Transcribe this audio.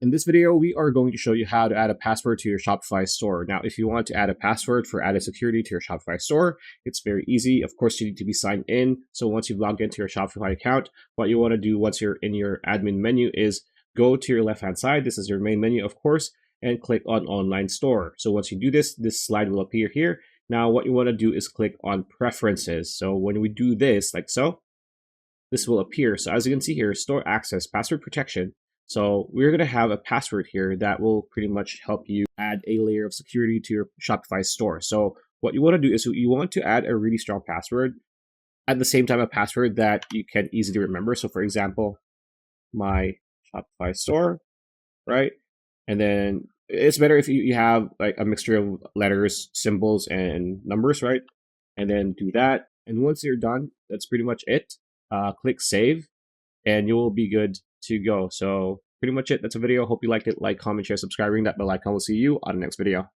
In this video, we are going to show you how to add a password to your Shopify store. Now, if you want to add a password for added security to your Shopify store, it's very easy. Of course, you need to be signed in. So once you've logged into your Shopify account, what you want to do once you're in your admin menu is go to your left-hand side. This is your main menu, of course, and click on Online Store. So once you do this, this slide will appear here. Now, what you want to do is click on Preferences. So when we do this, like so, this will appear. So as you can see here, Store Access, Password Protection. So we're going to have a password here that will pretty much help you add a layer of security to your Shopify store. So what you want to do is you want to add a really strong password, at the same time a password that you can easily remember. So for example, my Shopify store, right? And then it's better if you have like a mixture of letters, symbols, and numbers, right? And then do that. And once you're done, that's pretty much it. Click save and you will be good to go. So pretty much it. That's a video. Hope you liked it. Like, comment, share, subscribe, ring that bell icon. We'll see you on the next video.